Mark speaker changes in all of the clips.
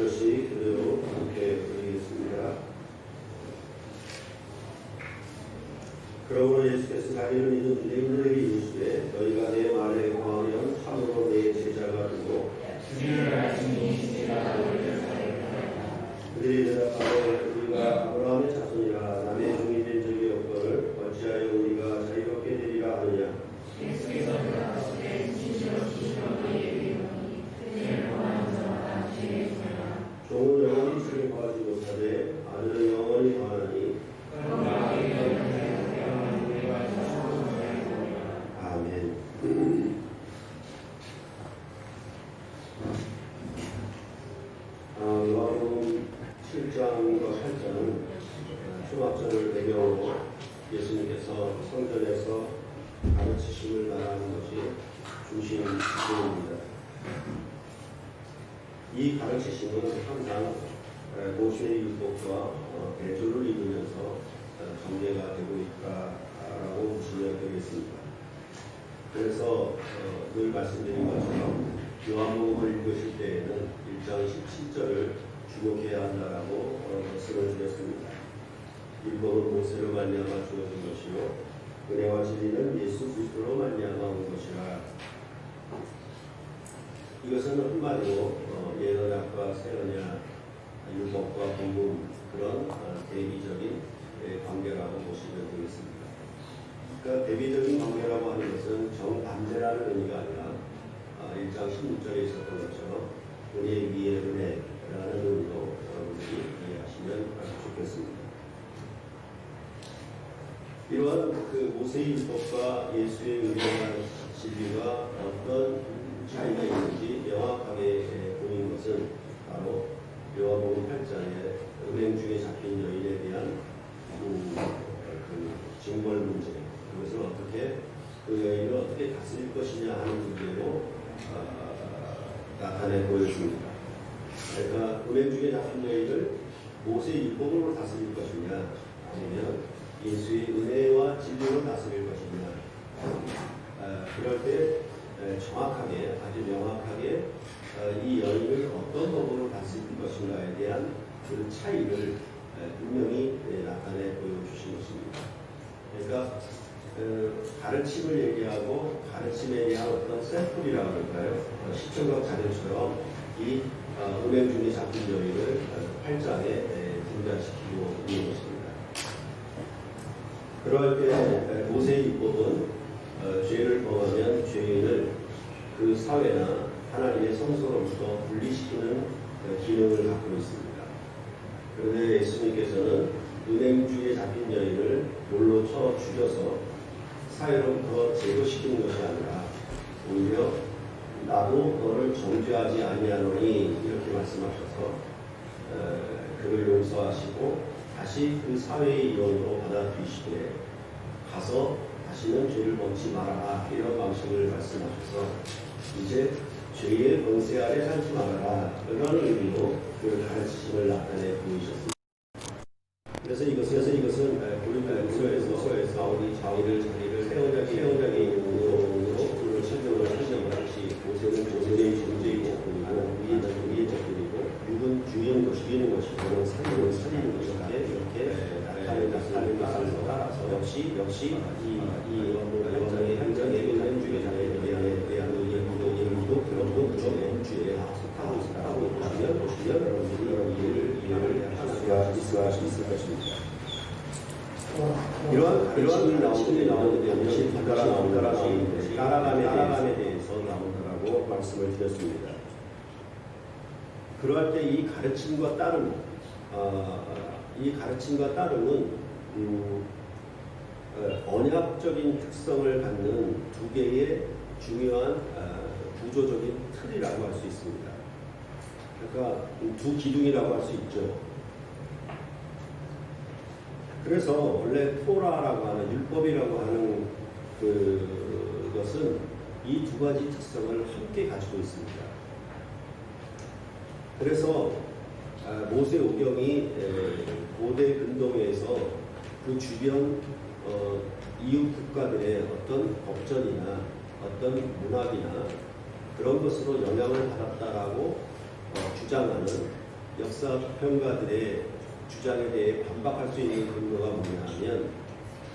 Speaker 1: 절씩 그대로 함께 드리겠습니다. 그러므로 예수께서 자기를 믿은 유대인들에게 이르시되 너희가 내 말에 거하면 참으로 내 제자가 되고 그들이 대답하되 우리가 아브라함의 자손이라 남의 종이 된 적이 없거늘 어찌하여 우리가 자유롭게 되리라 하느냐. 종은 영원히 주를 구하지 못하되 아들은 영원히 구하나니 아멘. 요한복음 7장과 8장은 초막절을 배경으로 예수님께서 성전에서 가르치심을 말하는 것이 중심 부분입니다. 이 가르치심은 항상 모세의 율법과 대조를 이루면서 전개가 되고 있다라고 보시면 되겠습니다. 그래서 늘 말씀드린 것처럼 요한복음을 읽으실 때에는 1장 17절을 주목해야 한다라고 말씀을 드렸습니다. 율법은 모세로 말미암아 주어진 것이요 은혜와 진리는 예수 그리스도로 말미암아 온 것이라. 이것은 한마디로 예언약과 새언약, 율법과 본문 그런 대비적인 관계라고 보시면 되겠습니다. 그러니까 대비적인 관계라고 하는 것은 정반대라는 의미가 아니라 1장 16절에 있었던 것처럼 은혜 위에 은혜라는 의미로 여러분들이 이해하시면 좋겠습니다. 이러한 그 모세의 율법과 예수의 은혜와 진리가 어떤 차이가 있는지 명확하게 보이는 것은 바로 요한복음 8장의 은행 중에 잡힌 여인에 대한 그 징벌 문제, 그것을 어떻게 그 여인을 어떻게 다스릴 것이냐 하는 문제로 나타내 보여줍니다. 그러니까 은행 중에 잡힌 여인을 모세의 율법으로 다스릴 것이냐 아니면 예수의 은혜와 진리로 다스릴 것이냐. 그럴 때 정확하게, 아주 명확하게 이 여인을 어떤 법으로 다스릴 것인가에 대한 그 차이를 분명히 나타내 보여주신 것입니다. 그러니까 가르침을 얘기하고 가르침에 대한 어떤 샘플이라고 할까요? 시청각 자료처럼 이 은행 중에 잡힌 여인을 8장에 등장시키고 있는 것입니다. 그럴 때 모세의 율법은 죄를 범하면 죄인을 그 사회나 하나님의 성소로부터 분리시키는 기능을 갖고 있습니다. 그런데 예수님께서는 은행주에 잡힌 여인을 돌로 쳐 죽여서 사회로부터 제거시키는 것이 아니라 오히려 나도 너를 정죄하지 아니하노니 이렇게 말씀하셔서 그를 용서하시고 다시 그 사회의 일원으로 받아들이시되 가서 다시는 죄를 범치 말아라 이런 방식을 말씀하셔서 이제 죄의 권세 아래 살지 말아라 이런 의미로 그 가르치심을 나타내 보이셨습니다. 그래서 이것은 고린도후서에서 바울이 자기를 세워자기 용으로 그를 설명을 하시 모세는 존재이고 위의 것들이고 육은 죽이는 것이고 살리는 것이다 이렇게 나타내는 것을 따라서 역시 이 원장의 현장의 은행주의 자리에 대한 예무도 그런 주에 속하고 있다고 보시면 여러분들이 이해를 할 수가 있을 것입니다. 이러한 가르침이 나오는데 역시 따라감에 대해서 나온다라고 말씀을 드렸습니다. 그러할 때 이 가르침과 따름은 언약적인 특성을 갖는 두 개의 중요한 구조적인 틀이라고 할 수 있습니다. 그러니까 두 기둥이라고 할 수 있죠. 그래서 원래 토라라고 하는 율법이라고 하는 그것은 이 두 가지 특성을 함께 가지고 있습니다. 그래서 모세 오경이 고대 근동에서 그 주변 이웃 국가들의 어떤 법전이나 어떤 문학이나 그런 것으로 영향을 받았다라고 주장하는 역사 평가들의 주장에 대해 반박할 수 있는 근거가 뭐냐 하면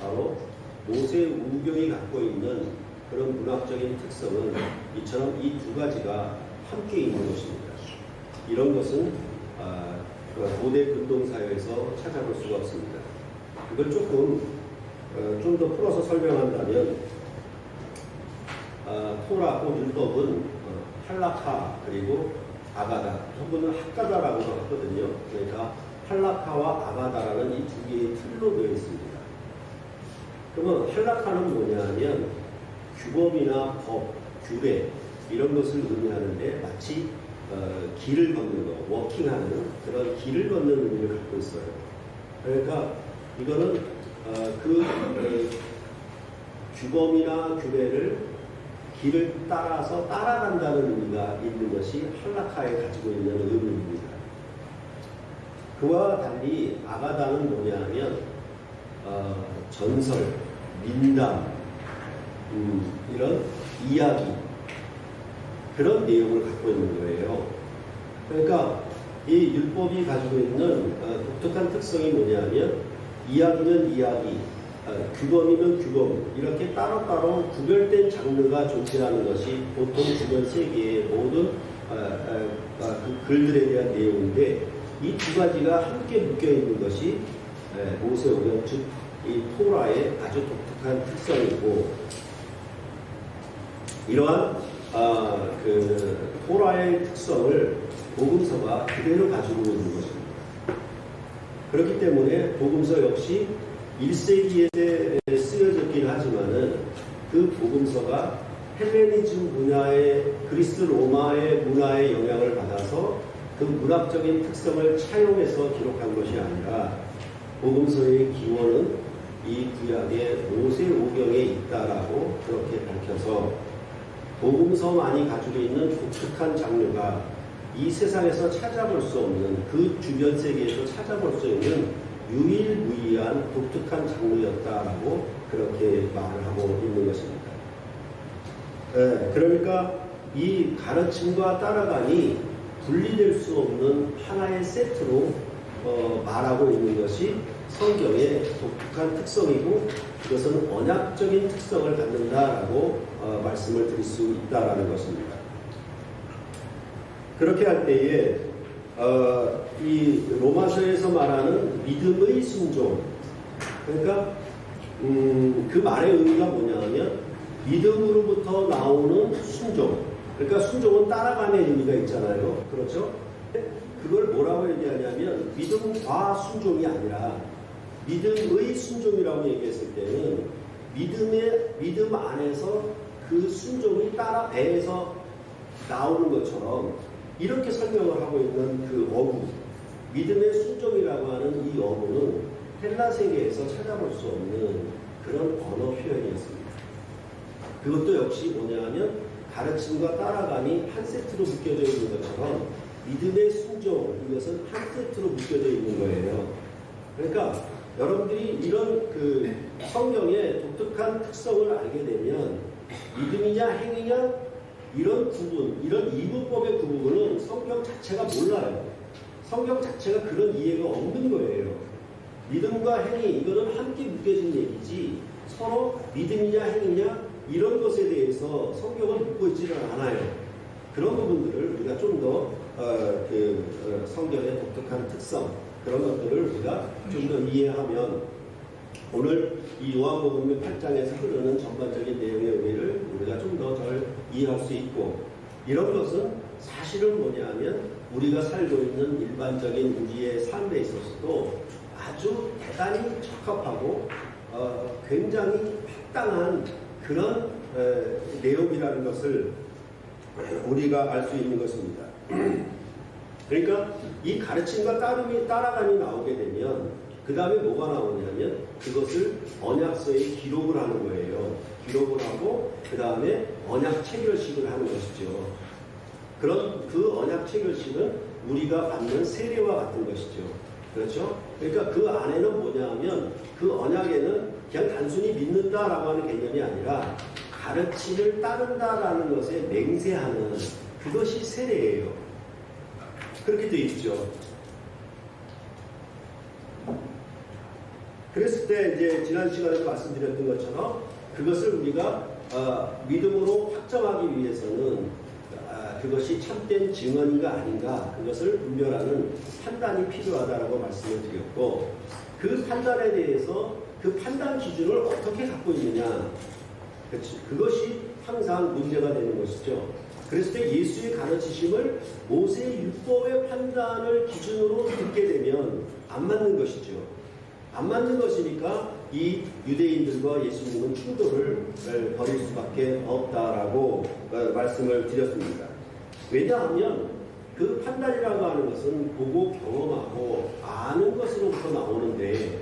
Speaker 1: 바로 모세 우경이 갖고 있는 그런 문학적인 특성은 이처럼 이 두 가지가 함께 있는 것입니다. 이런 것은 고대 근동사회에서 찾아볼 수가 없습니다. 이걸 조금 좀 더 풀어서 설명한다면 토라 혹 율법은 할라카 그리고 아가다 혹은 학가다라고도 하거든요. 그러니까 할라카와 아가다라는 이 두 개의 틀로 되어 있습니다. 그러면 할라카는 뭐냐 하면 규범이나 법, 규례 이런 것을 의미하는데 마치 길을 걷는 거, 워킹하는 그런 길을 걷는 의미를 갖고 있어요. 그러니까 이거는 규범이나 규례를 길을 따라서 따라간다는 의미가 있는 것이 할라카에 가지고 있는 의미입니다. 그와 달리 아가다는 뭐냐하면 전설, 민담, 이런 이야기 그런 내용을 갖고 있는 거예요. 그러니까 이 율법이 가지고 있는 독특한 특성이 뭐냐면 이야기는 이야기, 규범이면 규범 이렇게 따로따로 구별된 장르가 존재하는 것이 보통 주변 세계의 모든 그 글들에 대한 내용인데 이 두 가지가 함께 묶여 있는 것이 모세오경 즉 이 토라의 아주 독특한 특성이고 이러한 그 토라의 특성을 복음서가 그대로 가지고 있는 것입니다. 그렇기 때문에 복음서 역시 1세기에 쓰여졌긴 하지만은 그 복음서가 헬레니즘 문화의 그리스 로마의 문화의 영향을 받아서 그 문학적인 특성을 차용해서 기록한 것이 아니라 복음서의 기원은 이 구약의 모세오경에 있다라고 그렇게 밝혀서 복음서만이 가지고 있는 독특한 장르가 이 세상에서 찾아볼 수 없는 그 주변 세계에서 찾아볼 수 있는 유일무이한 독특한 장르였다라고 그렇게 말을 하고 있는 것입니다. 그러니까 이 가르침과 따라가니 분리될 수 없는 하나의 세트로 말하고 있는 것이 성경의 독특한 특성이고 그것은 언약적인 특성을 갖는다라고 말씀을 드릴 수 있다라는 것입니다. 그렇게 할 때에 이 로마서에서 말하는 믿음의 순종 그러니까 그 말의 의미가 뭐냐면 믿음으로부터 나오는 순종 그러니까 순종은 따라가는 의미가 있잖아요. 그렇죠? 그걸 뭐라고 얘기하냐면 믿음과 순종이 아니라 믿음의 순종이라고 얘기했을 때는 믿음 안에서 그 순종이 따라 배에서 나오는 것처럼 이렇게 설명을 하고 있는 그 어구 믿음의 순종이라고 하는 이 어구는 헬라 세계에서 찾아볼 수 없는 그런 언어 표현이었습니다. 그것도 역시 뭐냐면 가르침과 따라감이 한 세트로 묶여져 있는 것처럼 믿음의 순종 이것은 한 세트로 묶여져 있는 거예요. 그러니까 여러분들이 이런 그 성경의 독특한 특성을 알게 되면 믿음이냐 행위냐 이런 구분, 이런 이분법의 구분은 성경 자체가 몰라요. 성경 자체가 그런 이해가 없는 거예요. 믿음과 행위 이거는 함께 묶여진 얘기지 서로 믿음이냐 행위냐 이런 것에 대해서 성경을 묻고 있지는 않아요. 그런 부분들을 우리가 좀 더 성경의 독특한 특성 그런 것들을 우리가 좀 더 이해하면 오늘 이 요한복음 8장에서 흐르는 전반적인 내용의 의미를 우리가 좀 더 잘 이해할 수 있고 이런 것은 사실은 뭐냐면 우리가 살고 있는 일반적인 우리의 삶에 있어서도 아주 대단히 적합하고 굉장히 합당한 그런 내용이라는 것을 우리가 알 수 있는 것입니다. 그러니까 이 가르침과 따라감이 나오게 되면 그 다음에 뭐가 나오냐면 그것을 언약서에 기록을 하는 거예요. 기록을 하고 그 다음에 언약 체결식을 하는 것이죠. 그런 그 언약 체결식은 우리가 받는 세례와 같은 것이죠. 그렇죠? 그러니까 그 안에는 뭐냐 하면 그 언약에는 그냥 단순히 믿는다라고 하는 개념이 아니라 가르침을 따른다라는 것에 맹세하는 그것이 세례예요. 그렇게 되어 있죠. 그랬을 때 이제 지난 시간에 말씀드렸던 것처럼 그것을 우리가 믿음으로 확정하기 위해서는 그것이 참된 증언인가 아닌가 그것을 분별하는 판단이 필요하다라고 말씀을 드렸고 그 판단에 대해서 그 판단 기준을 어떻게 갖고 있느냐 그것이 항상 문제가 되는 것이죠. 그랬을 때 예수의 가르치심을 모세의 율법의 판단을 기준으로 듣게 되면 안 맞는 것이죠. 안 맞는 것이니까 이 유대인들과 예수님은 충돌을 벌일 수밖에 없다라고 말씀을 드렸습니다. 왜냐하면 그 판단이라고 하는 것은 보고 경험하고 아는 것으로부터 나오는데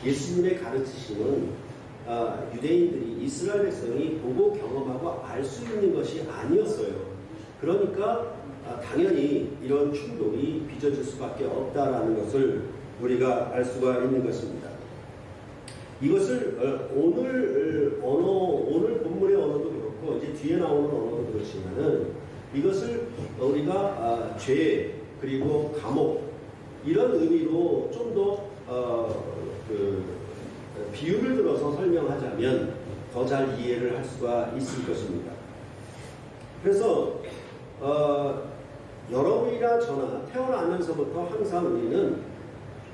Speaker 1: 예수님의 가르치심은 유대인들이 이스라엘 백성이 보고 경험하고 알 수 있는 것이 아니었어요. 그러니까 당연히 이런 충돌이 빚어질 수밖에 없다라는 것을 우리가 알 수가 있는 것입니다. 이것을 오늘 본문의 언어도 그렇고 이제 뒤에 나오는 언어도 그렇지만은 이것을 우리가 죄 그리고 감옥 이런 의미로 좀 더 비유를 들어서 설명하자면 더 잘 이해를 할 수가 있을 것입니다. 그래서 여러분이나 저나 태어나면서부터 항상 우리는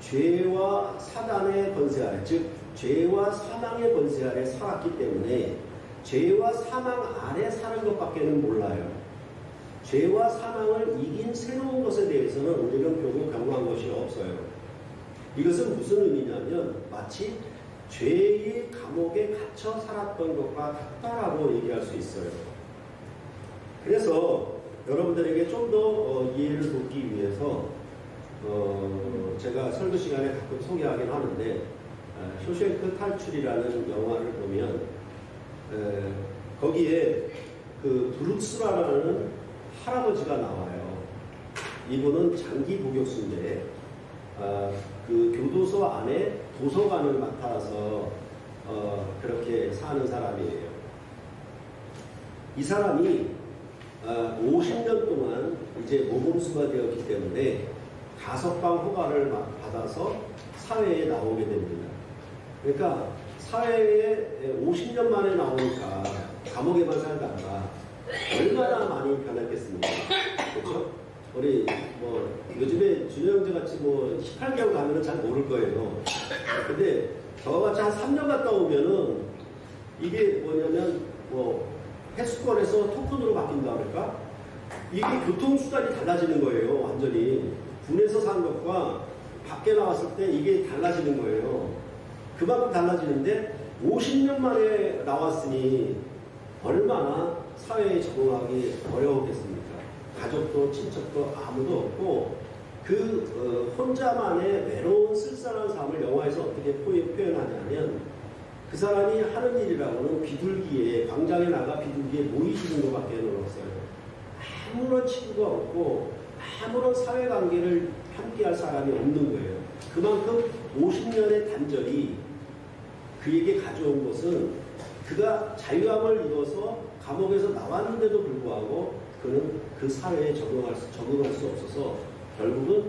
Speaker 1: 죄와 사단의 권세 아래, 즉 죄와 사망의 권세 아래 살았기 때문에 죄와 사망 아래 사는 것밖에는 몰라요. 죄와 사망을 이긴 새로운 것에 대해서는 우리는 결국 경험한 것이 없어요. 이것은 무슨 의미냐면 마치 죄의 감옥에 갇혀 살았던 것과 같다라고 얘기할 수 있어요. 그래서 여러분들에게 좀 더 이해를 돕기 위해서 제가 설교 시간에 가끔 소개하긴 하는데 쇼생크 탈출이라는 영화를 보면 거기에 그 브룩스라는 할아버지가 나와요. 이분은 장기 복역수인데 그 교도소 안에 도서관을 맡아서 그렇게 사는 사람이에요. 이 사람이 50년 동안 이제 모범수가 되었기 때문에 가석방 허가를 받아서 사회에 나오게 됩니다. 그러니까 사회에 50년 만에 나오니까 감옥에만 살다가 얼마나 많이 변했겠습니까? 그렇죠? 우리 요즘에 준호 형제 같이 18개월 가면은 잘 모를 거예요. 근데 저같이 한 3년 갔다 오면은 이게 뭐냐면 해수권에서 토큰으로 바뀐다 그럴까? 이게 교통수단이 달라지는 거예요. 완전히 군에서 산 것과 밖에 나왔을 때 이게 달라지는 거예요. 그만큼 달라지는데 50년 만에 나왔으니 얼마나 사회에 적응하기 어려웠겠습니까? 가족도 친척도 아무도 없고 혼자만의 외로운 쓸쓸한 삶을 영화에서 어떻게 표현하냐면 그 사람이 하는 일이라고는 비둘기에 광장에 나가 비둘기에 모이시는 것밖에 없어요. 아무런 친구가 없고 아무런 사회관계를 함께할 사람이 없는 거예요. 그만큼 50년의 단절이 그에게 가져온 것은 그가 자유함을 이뤄서 감옥에서 나왔는데도 불구하고 그는 그 사회에 적응할 수 없어서 결국은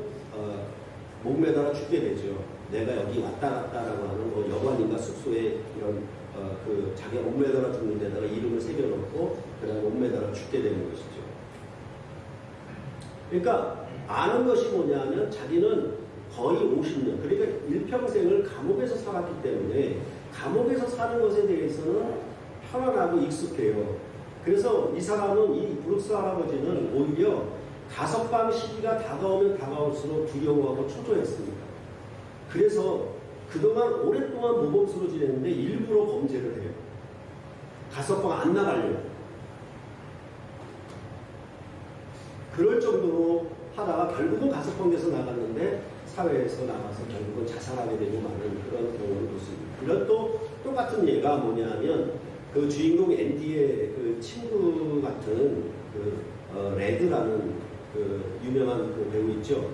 Speaker 1: 목매달아 죽게 되죠. 내가 여기 왔다 갔다라고 하는 여관인가 숙소에 이런 자기가 목매달아 죽는 데다가 이름을 새겨놓고 그다음에 목매달아 죽게 되는 것이죠. 그러니까 아는 것이 뭐냐면 자기는 거의 50년 그러니까 일평생을 감옥에서 살았기 때문에 감옥에서 사는 것에 대해서는 편안하고 익숙해요. 그래서 이 사람은 이 브룩스 할아버지는 오히려 가석방 시기가 다가오면 다가올수록 두려워하고 초조했습니다. 그래서 그동안 오랫동안 모범수로 지냈는데 일부러 범죄를 해요. 가석방 안 나가려고. 그럴 정도로 하다가 결국은 가석방에서 나갔는데 사회에서 나가서 결국은 자살하게 되고 마는 그런 경우를 볼 수 있습니다. 이런 또 똑같은 예가 뭐냐면 그 주인공 앤디의 그 친구 같은 레드라는 유명한 배우 있죠.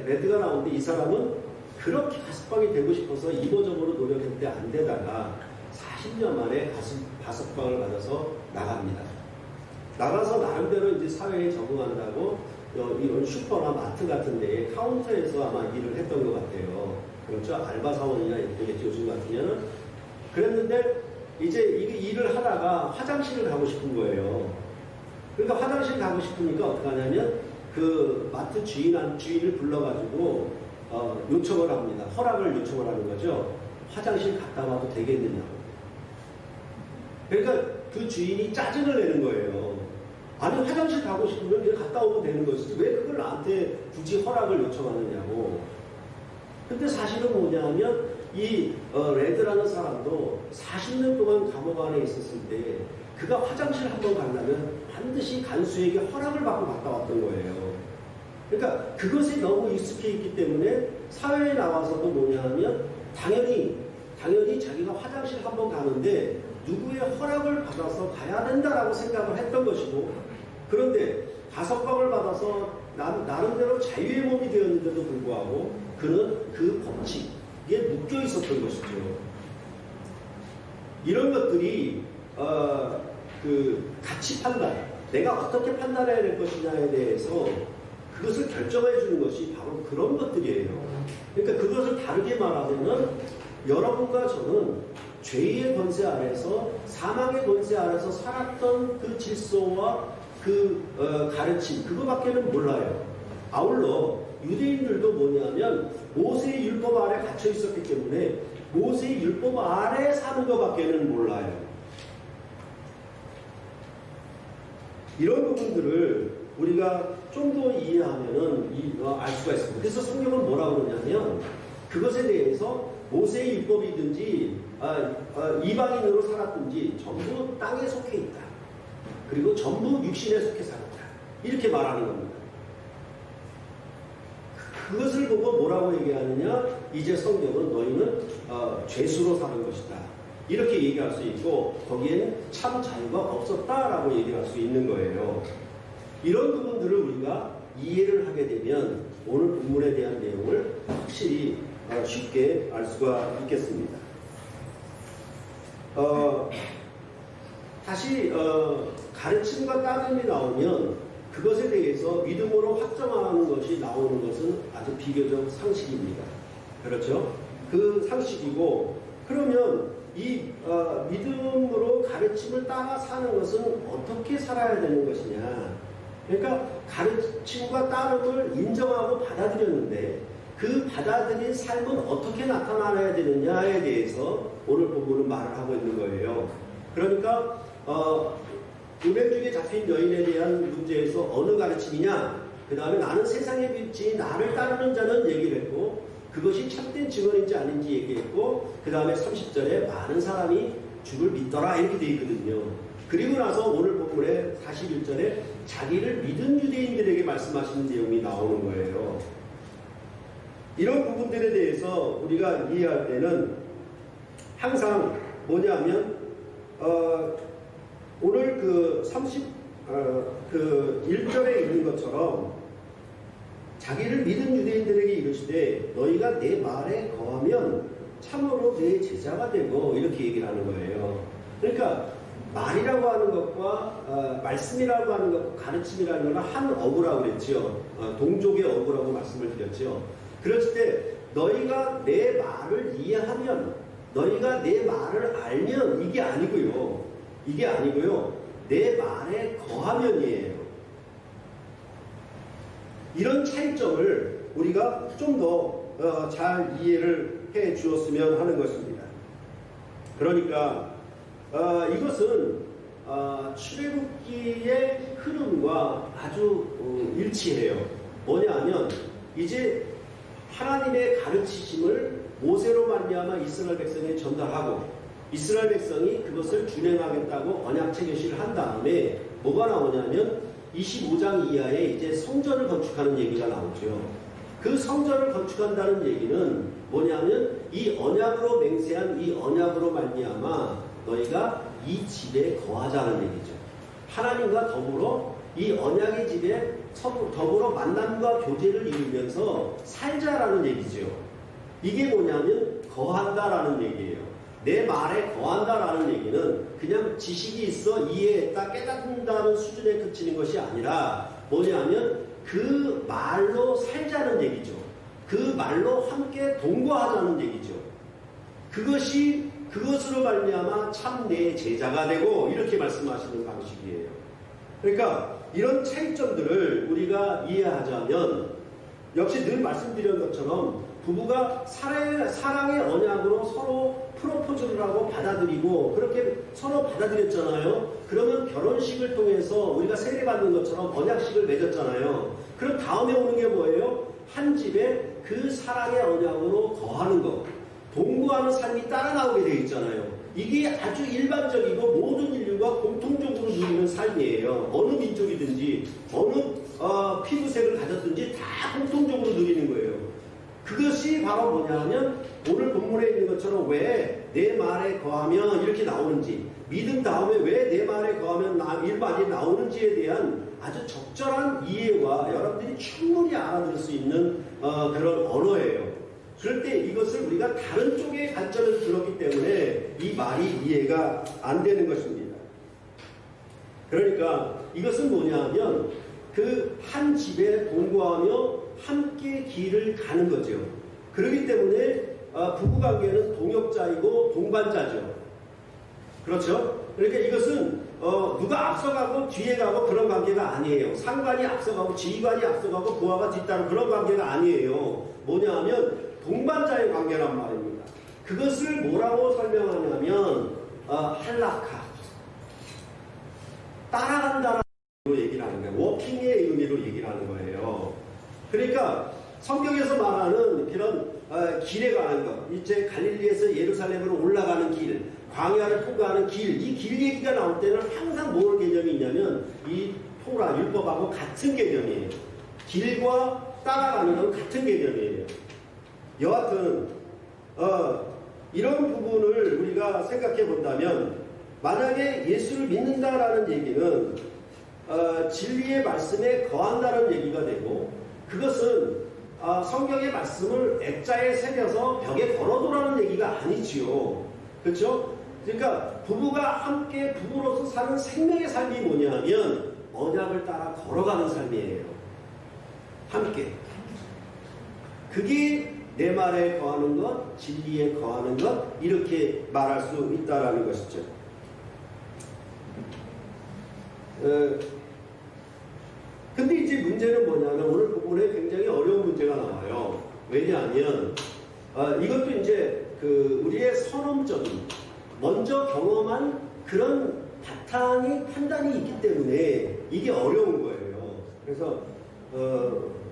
Speaker 1: 레드가 나오는데 이 사람은 그렇게 가석방이 되고 싶어서 이모저모로 노력했는데 안 되다가 40년 만에 가석방을 받아서 나갑니다. 나가서 나름대로 이제 사회에 적응한다고 이런 슈퍼나 마트 같은 데에 카운터에서 아마 일을 했던 것 같아요. 그렇죠. 알바 사원이나 이렇게 되겠죠. 요즘 같은 경우는. 그랬는데 이제 이 일을 하다가 화장실을 가고 싶은 거예요. 그러니까 화장실 가고 싶으니까 어떻게 하냐면 그 마트 주인을 불러가지고 요청을 합니다. 허락을 요청을 하는 거죠. 화장실 갔다 와도 되겠느냐고. 그러니까 그 주인이 짜증을 내는 거예요. 아니 화장실 가고 싶으면 그냥 갔다 오면 되는 것이지 왜 그걸 나한테 굳이 허락을 요청하느냐고. 근데 사실은 뭐냐면 이 레드라는 사람도 40년 동안 감옥 안에 있었을 때 그가 화장실 한번 가려면 반드시 간수에게 허락을 받고 갔다 왔던 거예요. 그러니까 그것에 너무 익숙해 있기 때문에 사회에 나와서도 뭐냐면 당연히 자기가 화장실 한번 가는데 누구의 허락을 받아서 가야 된다라고 생각을 했던 것이고, 그런데 5방을 받아서 나름대로 자유의 몸이 되었는데도 불구하고 그는 그 법칙에 묶여 있었던 것이죠. 이런 것들이 그 가치 판단, 내가 어떻게 판단해야 될 것이냐에 대해서 그것을 결정해 주는 것이 바로 그런 것들이에요. 그러니까 그것을 다르게 말하면은 여러분과 저는 죄의 권세 아래서 사망의 권세 아래서 살았던 그 질서와 그 가르침 그거밖에는 몰라요. 아울러 유대인들도 뭐냐면 모세의 율법 아래 갇혀 있었기 때문에 모세의 율법 아래 사는 것밖에는 몰라요. 이런 부분들을 우리가 좀 더 이해하면은 알 수가 있습니다. 그래서 성경은 뭐라고 그러냐면 그것에 대해서 모세의 율법이든지 이방인으로 살았든지 전부 땅에 속해 있다. 그리고 전부 육신에 속해 살았다. 이렇게 말하는 겁니다. 그것을 보고 뭐라고 얘기하느냐? 이제 성경은 너희는 죄수로 사는 것이다. 이렇게 얘기할 수 있고 거기에는 참 자유가 없었다라고 얘기할 수 있는 거예요. 이런 부분들을 우리가 이해를 하게 되면 오늘 본문에 대한 내용을 확실히 쉽게 알 수가 있겠습니다. 다시 가르침과 따름이 나오면 그것에 대해서 믿음으로 확정하는 것이 나오는 것은 아주 비교적 상식입니다. 그렇죠? 그 상식이고, 그러면 이 믿음으로 가르침을 따라 사는 것은 어떻게 살아야 되는 것이냐? 그러니까 가르침과 따름을 인정하고 받아들였는데 그 받아들인 삶은 어떻게 나타나야 되느냐에 대해서 오늘 본문은 말을 하고 있는 거예요. 그러니까 은행중에 잡힌 여인에 대한 문제에서 어느 가르침이냐, 그 다음에 나는 세상의 빛이 나를 따르는 자는 얘기를 했고 그것이 참된 증언인지 아닌지 얘기했고, 그 다음에 30절에 많은 사람이 주를 믿더라 이렇게 되어 있거든요. 그리고 나서 오늘 본문에 41절에 자기를 믿은 유대인들에게 말씀하시는 내용이 나오는 거예요. 이런 부분들에 대해서 우리가 이해할 때는 항상 뭐냐면 오늘 그 1절에 있는 것처럼 자기를 믿은 유대인들에게 이르시되 너희가 내 말에 거하면 참으로 내 제자가 되고 이렇게 얘기를 하는 거예요. 그러니까 말이라고 하는 것과 말씀이라고 하는 것과 가르침이라는 것은 한 어구라고 그랬죠. 동족의 어구라고 말씀을 드렸죠. 그랬을 때 너희가 내 말을 이해하면, 너희가 내 말을 알면 이게 아니고요. 내 말에 거하면이에요. 이런 차이점을 우리가 좀 더 잘 이해를 해 주었으면 하는 것입니다. 그러니까 이것은 출애굽기의 흐름과 아주 일치해요. 뭐냐하면 이제 하나님의 가르치심을 모세로 말미암아 이스라엘 백성에 전달하고 이스라엘 백성이 그것을 준행하겠다고 언약체 결실을 한 다음에 뭐가 나오냐면 25장 이하에 이제 성전을 건축하는 얘기가 나오죠. 그 성전을 건축한다는 얘기는 뭐냐면 이 언약으로 맹세한 이 언약으로 말미암아 너희가 이 집에 거하자는 얘기죠. 하나님과 더불어 이 언약의 집에 더불어 만남과 교제를 이루면서 살자라는 얘기죠. 이게 뭐냐면 거한다라는 얘기예요. 내 말에 거한다라는 얘기는 그냥 지식이 있어 이해했다 깨닫는다는 수준에 그치는 것이 아니라 뭐냐면 그 말로 살자는 얘기죠. 그 말로 함께 동거하자는 얘기죠. 그것으로 말미암아 참 내 제자가 되고 이렇게 말씀하시는 방식이에요. 그러니까 이런 차이점들을 우리가 이해하자면 역시 늘 말씀드린 것처럼 부부가 사랑의 언약으로 서로 프로포즈를 하고 받아들이고 그렇게 서로 받아들였잖아요. 그러면 결혼식을 통해서 우리가 세례받는 것처럼 언약식을 맺었잖아요. 그럼 다음에 오는 게 뭐예요? 한 집에 그 사랑의 언약으로 거하는 것, 동거하는 삶이 따라 나오게 되어 있잖아요. 이게 아주 일반적이고 모든 인류가 공통적으로 누리는 삶이에요. 어느 민족이든지 어느 피부색을 가졌든지 다 공통적으로 누리는 거예요. 그것이 바로 뭐냐면 오늘 본문에 있는 것처럼 왜 내 말에 거하면 이렇게 나오는지, 믿음 다음에 왜 내 말에 거하면 일반이 나오는지에 대한 아주 적절한 이해와 여러분들이 충분히 알아들을 수 있는 그런 언어예요. 그럴 때 이것을 우리가 다른 쪽의 관점에서 들었기 때문에 이 말이 이해가 안 되는 것입니다. 그러니까 이것은 뭐냐면 그 한 집에 동거하며 함께 길을 가는 거죠. 그렇기 때문에 부부관계는 동역자이고 동반자죠. 그렇죠? 그러니까 이것은 누가 앞서가고 뒤에 가고 그런 관계가 아니에요. 상관이 앞서가고 지휘관이 앞서가고 부하가 뒤따르고 그런 관계가 아니에요. 뭐냐 하면 동반자의 관계란 말입니다. 그것을 뭐라고 설명하냐면 할라카, 따라간다라는 얘기를 하는 거예요. 워킹의 의미로 얘기를 하는 거예요. 그러니까 성경에서 말하는 그런 길에 가는 것, 이제 갈릴리에서 예루살렘으로 올라가는 길, 광야를 통과하는 길, 이 길 얘기가 나올 때는 항상 뭘 개념이 있냐면 이 토라, 율법하고 같은 개념이에요. 길과 따라가는 건 같은 개념이에요. 여하튼 이런 부분을 우리가 생각해 본다면 만약에 예수를 믿는다라는 얘기는 진리의 말씀에 거한다는 얘기가 되고 그것은 성경의 말씀을 액자에 새겨서 벽에 걸어두라는 얘기가 아니지요. 그렇죠? 그러니까 부부가 함께 부부로서 사는 생명의 삶이 뭐냐면 언약을 따라 걸어가는 삶이에요. 함께. 그게 내 말에 거하는 것, 진리에 거하는 것, 이렇게 말할 수 있다라는 것이죠. 근데 이제 문제는 뭐냐면 오늘 부분에 굉장히 어려운 문제가 나와요. 왜냐하면 이것도 이제 우리의 선언적인 먼저 경험한 그런 바탕이 판단이 있기 때문에 이게 어려운 거예요. 그래서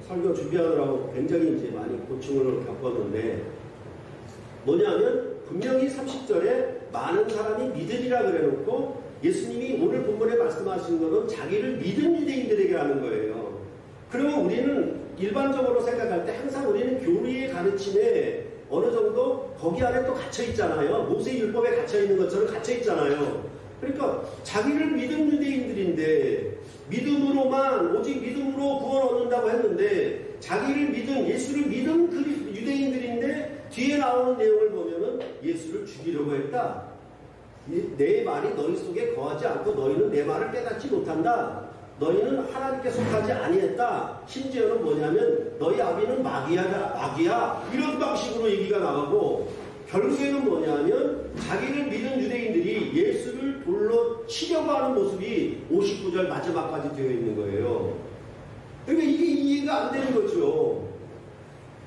Speaker 1: 설교 준비하느라고 굉장히 이제 많이 고충을 겪었는데 뭐냐면 분명히 30절에 많은 사람이 믿으리라 그래놓고 예수님이 오늘 본문에 말씀하신 것은 자기를 믿은 유대인들에게 하는 거예요. 그러면 우리는 일반적으로 생각할 때 항상 우리는 교리의 가르침에 어느 정도 거기 안에 또 갇혀 있잖아요. 모세 율법에 갇혀 있는 것처럼 갇혀 있잖아요. 그러니까 자기를 믿은 유대인들인데 믿음으로만 오직 믿음으로 구원 얻는다고 했는데 자기를 믿은 예수를 믿은 그 유대인들인데 뒤에 나오는 내용을 보면은 예수를 죽이려고 했다. 내 말이 너희 속에 거하지 않고 너희는 내 말을 깨닫지 못한다. 너희는 하나님께 속하지 아니했다. 심지어는 뭐냐면 너희 아비는 마귀야. 이런 방식으로 얘기가 나가고 결국에는 뭐냐면 자기를 믿은 유대인들이 예수를 돌로 치려고 하는 모습이 59절 마지막까지 되어 있는 거예요. 그러니까 이게 이해가 안 되는 거죠.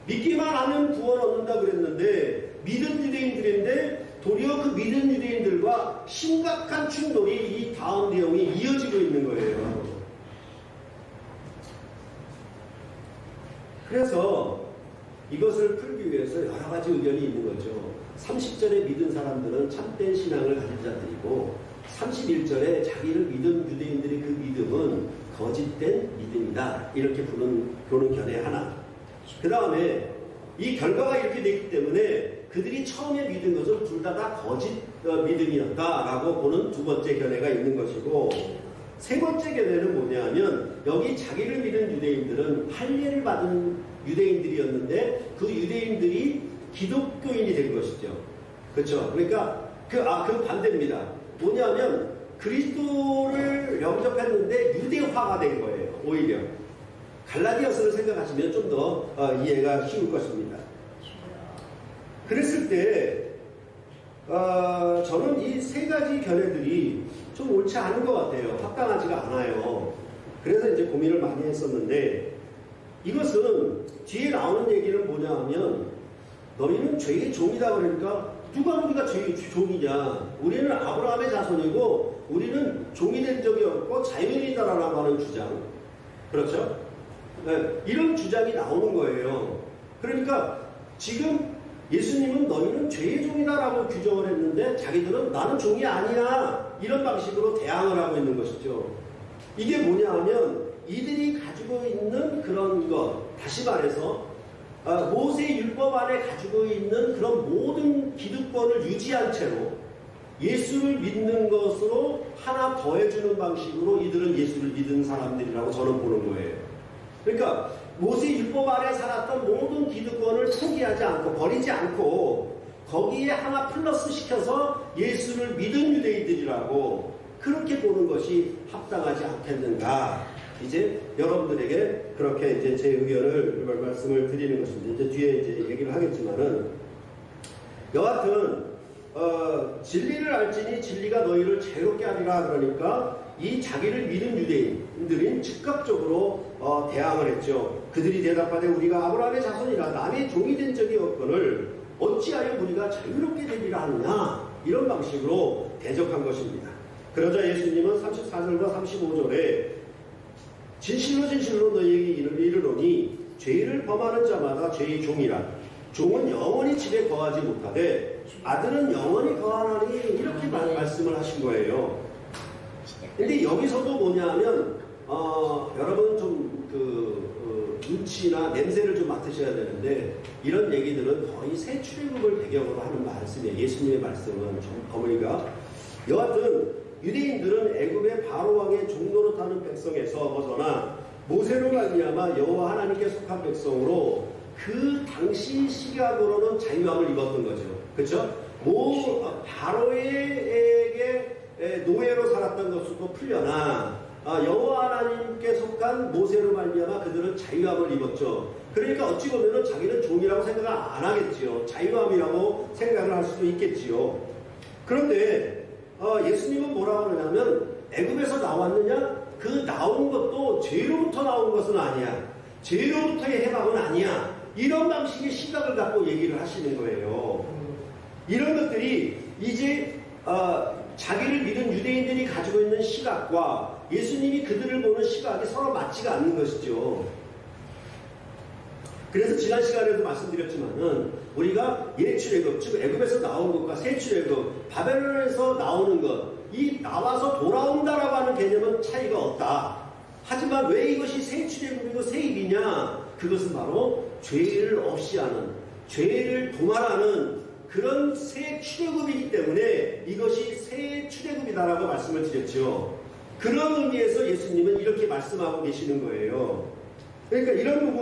Speaker 1: 믿기만 하면 구원 얻는다 그랬는데 믿은 유대인들인데 도리어 그 믿은 유대인들과 심각한 충돌이 이 다음 내용이 이어지고 있는 거예요. 그래서 이것을 풀기 위해서 여러 가지 의견이 있는 거죠. 30절에 믿은 사람들은 참된 신앙을 가진 자들이고 31절에 자기를 믿은 유대인들의 그 믿음은 거짓된 믿음이다. 이렇게 보는 견해 하나. 그 다음에 이 결과가 이렇게 됐기 때문에 그들이 처음에 믿은 것은 둘 다 거짓 믿음이었다라고 보는 두 번째 견해가 있는 것이고 세 번째 견해는 뭐냐면 여기 자기를 믿은 유대인들은 할례를 받은 유대인들이었는데 그 유대인들이 기독교인이 된 것이죠. 그렇죠? 그러니까 그 반대입니다. 뭐냐면 그리스도를 영접했는데 유대화가 된 거예요. 오히려. 갈라디아서를 생각하시면 좀 더 이해가 쉬울 것입니다. 그랬을 때 저는 이 세 가지 견해들이 좀 옳지 않은 것 같아요. 합당하지가 않아요. 그래서 이제 고민을 많이 했었는데, 이것은 뒤에 나오는 얘기는 뭐냐 하면, 너희는 죄의 종이다 그러니까 누가 우리가 죄의 종이냐, 우리는 아브라함의 자손이고 우리는 종이 된 적이 없고 자유인이다라고 하는 주장, 그렇죠? 네, 이런 주장이 나오는 거예요. 그러니까 지금 예수님은 너희는 죄의 종이다라고 규정을 했는데, 자기들은 나는 종이 아니야, 이런 방식으로 대항을 하고 있는 것이죠. 이게 뭐냐 하면, 이들이 가지고 있는 그런 것, 다시 말해서 모세 율법 안에 가지고 있는 그런 모든 기득권을 유지한 채로 예수를 믿는 것으로 하나 더해주는 방식으로 이들은 예수를 믿은 사람들이라고 저는 보는 거예요. 그러니까 모세 율법 아래 살았던 모든 기득권을 포기하지 않고 버리지 않고 거기에 하나 플러스 시켜서 예수를 믿은 유대인들이라고 그렇게 보는 것이 합당하지 않겠는가. 이제 여러분들에게 그렇게 이제 제 의견을 말씀을 드리는 것입니다. 이제 뒤에 이제 얘기를 하겠지만은, 여하튼 진리를 알지니 진리가 너희를 자유롭게 하리라. 그러니까 이 자기를 믿은 유대인들은 즉각적으로 대항을 했죠. 그들이 대답하되 우리가 아브라함의 자손이라 남의 종이 된 적이 없거늘 어찌하여 우리가 자유롭게 되리라 하느냐, 이런 방식으로 대적한 것입니다. 그러자 예수님은 34절과 35절에 진실로 진실로 너희에게 이르노니 죄를 범하는 자마다 죄의 종이라. 종은 영원히 집에 거하지 못하되 아들은 영원히 거하나니, 이렇게 말씀을 하신 거예요. 근데 여기서도 뭐냐 하면 여러분 좀 눈치나 냄새를 좀 맡으셔야 되는데, 이런 얘기들은 거의 새 출애굽을 배경으로 하는 말씀이에요. 예수님의 말씀은 좀 어머니가, 여하튼 유대인들은 애굽의 바로왕의 종노릇하는 백성에서 벗어나 모세로 말미암아 여호와 하나님께 속한 백성으로 그 당시 시각으로는 자유함을 입었던 거죠. 그렇죠? 바로에게 노예로 살았던 것으로 풀려나 여호와 하나님께 속한 모세로 말미암아 그들은 자유함을 입었죠. 그러니까 어찌 보면은 자기는 종이라고 생각을 안 하겠지요. 자유함이라고 생각을 할 수도 있겠지요. 그런데 예수님은 뭐라고 하냐면, 애굽에서 나왔느냐? 그 나온 것도 죄로부터 나온 것은 아니야. 죄로부터의 해방은 아니야. 이런 방식의 시각을 갖고 얘기를 하시는 거예요. 이런 것들이 이제 자기를 믿은 유대인들이 가지고 있는 시각과 예수님이 그들을 보는 시각이 서로 맞지가 않는 것이죠. 그래서 지난 시간에도 말씀드렸지만은, 우리가 옛출애굽, 즉 애굽에서 나온 것과 새출애굽, 바벨론에서 나오는 것, 이 나와서 돌아온다라고 하는 개념은 차이가 없다. 하지만 왜 이것이 새출애굽이고 새입이냐? 그것은 바로 죄를 없이 하는, 죄를 도말하는 그런 새 출애굽이기 때문에 이것이 새 출애굽이다라고 말씀을 드렸죠. 그런 의미에서 예수님은 이렇게 말씀하고 계시는 거예요. 그러니까 이런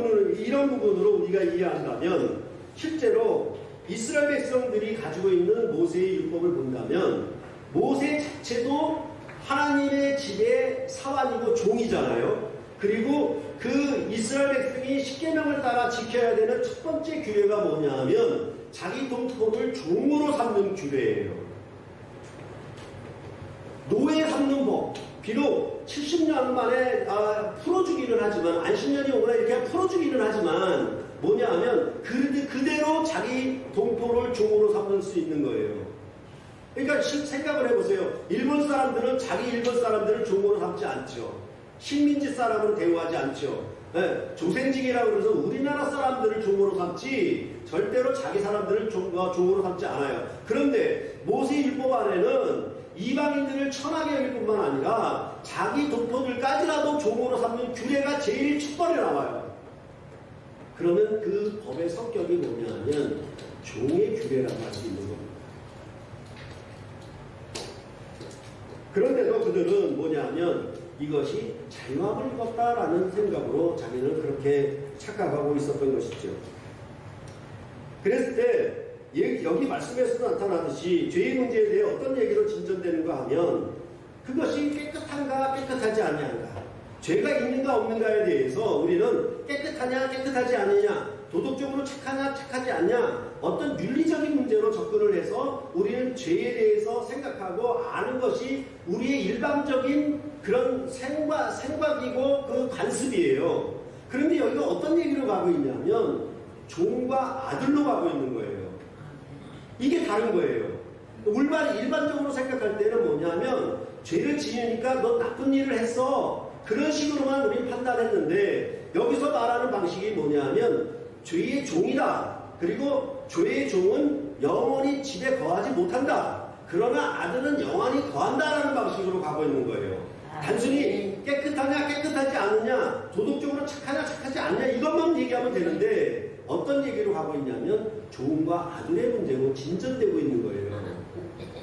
Speaker 1: 부분으로 우리가 이해한다면, 실제로 이스라엘 백성들이 가지고 있는 모세의 율법을 본다면, 모세 자체도 하나님의 집의 사환이고 종이잖아요. 그리고 그 이스라엘 백성이 십계명을 따라 지켜야 되는 첫 번째 규례가 뭐냐 하면, 자기 동포를 종으로 삼는 규례예요. 노예 삼는 법, 비록 70년 만에 풀어주기는 하지만, 안식년이 오거나 이렇게 풀어주기는 하지만, 뭐냐 하면 그대로 자기 동포를 종으로 삼을 수 있는 거예요. 그러니까 생각을 해보세요. 일본 사람들은 자기 일본 사람들을 종으로 삼지 않죠. 식민지 사람은 대우하지 않죠. 네, 조생직이라고 그래서 우리나라 사람들을 종으로 삼지 절대로 자기 사람들을 종으로 삼지 않아요. 그런데 모세 율법 안에는 이방인들을 천하게 여길 뿐만 아니라 자기 동포들까지라도 종으로 삼는 규례가 제일 첫 번에 나와요. 그러면 그 법의 성격이 뭐냐면 종의 규례라고 할 수 있는 겁니다. 그런데도 그들은 뭐냐면 이것이 자유함을 입었다라는 생각으로 자기는 그렇게 착각하고 있었던 것이죠. 그랬을 때 여기 말씀에서도 나타나듯이 죄의 문제에 대해 어떤 얘기로 진전되는가 하면, 그것이 깨끗한가 깨끗하지 않냐인가, 죄가 있는가 없는가에 대해서 우리는 깨끗하냐 깨끗하지 않느냐, 도덕적으로 착하냐 착하지 않냐, 어떤 윤리적인 문제로 접근을 해서 우리는 죄에 대해서 생각하고 아는 것이 우리의 일반적인 그런 생각이고 그 관습이에요. 그런데 여기가 어떤 얘기로 가고 있냐면 종과 아들로 가고 있는 거예요. 이게 다른 거예요. 우리가 일반적으로 생각할 때는 뭐냐면 죄를 지으니까 너 나쁜 일을 했어, 그런 식으로만 우리는 판단했는데, 여기서 말하는 방식이 뭐냐면 죄의 종이다. 그리고 죄의 종은 영원히 집에 거하지 못한다. 그러나 아들은 영원히 거한다라는 방식으로 가고 있는 거예요. 단순히 깨끗하냐 깨끗하지 않느냐, 도덕적으로 착하냐 착하지 않냐, 이것만 얘기하면 되는데 어떤 얘기로 가고 있냐면 종과 아들의 문제로 진전되고 있는 거예요.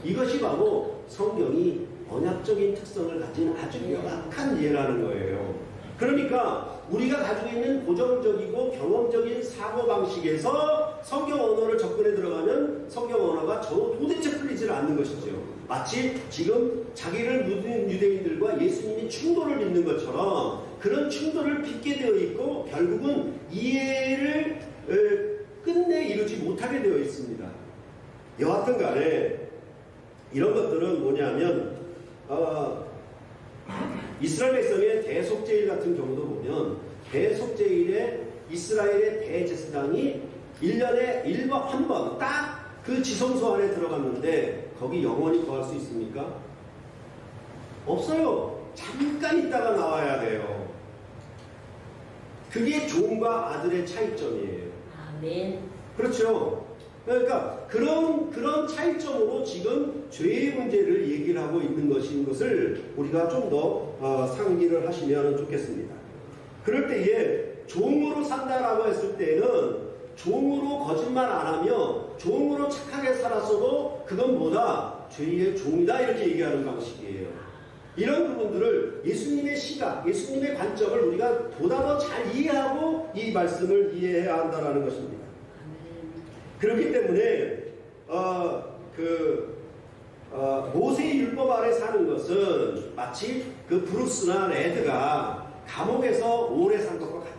Speaker 1: 이것이 바로 성경이 언약적인 특성을 가진 아주 명확한 이해라는 거예요. 그러니까 우리가 가지고 있는 고정적이고 경험적인 사고방식에서 성경 언어를 접근해 들어가면 성경 언어가 도대체 풀리질 않는 것이죠. 마치 지금 자기를 믿는 유대인들과 예수님이 충돌을 빚는 것처럼 그런 충돌을 빚게 되어 있고 결국은 이해를 끝내 이루지 못하게 되어 있습니다. 여하튼 간에 이런 것들은 뭐냐면 이스라엘 백성의 대속제일 같은 경우도 보면 대속제일에 이스라엘의 대제사장이 1년에 한 번 딱 그 지성소 안에 들어갔는데 거기 영원히 거할 수 있습니까? 없어요. 잠깐 있다가 나와야 돼요. 그게 종과 아들의 차이점이에요.
Speaker 2: 아멘.
Speaker 1: 그렇죠. 그러니까 그런 차이점으로 지금 죄의 문제를 얘기를 하고 있는 것인 것을 우리가 좀 더 상기를 하시면 좋겠습니다. 그럴 때에 종으로 산다라고 했을 때는 종으로 거짓말 안 하며 종으로 착하게 살았어도 그건 뭐다? 죄의 종이다, 이렇게 얘기하는 방식이에요. 이런 부분들을 예수님의 시각, 예수님의 관점을 우리가 보다 더 잘 이해하고 이 말씀을 이해해야 한다는 것입니다. 그렇기 때문에 모세의 율법 아래 사는 것은 마치 그 브루스나 레드가 감옥에서 오래 산 것과 같아요.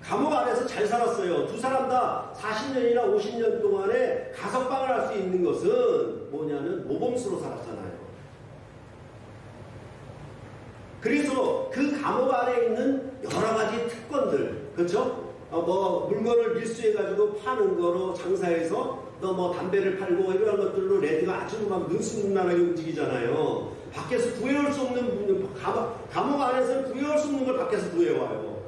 Speaker 1: 감옥 안에서 잘 살았어요. 두 사람 다 40년이나 50년 동안에 가석방을 할 수 있는 것은 뭐냐면 모범수로 살았잖아요. 그래서 그 감옥 안에 있는 여러 가지 특권들, 그렇죠? 물건을 밀수해가지고 파는 거로 장사해서 또 담배를 팔고 이런 것들로 레드가 아주 막 능수능란하게 움직이잖아요. 밖에서 구해올 수 없는, 감옥 안에서는 구해올 수 없는 걸 밖에서 구해와요.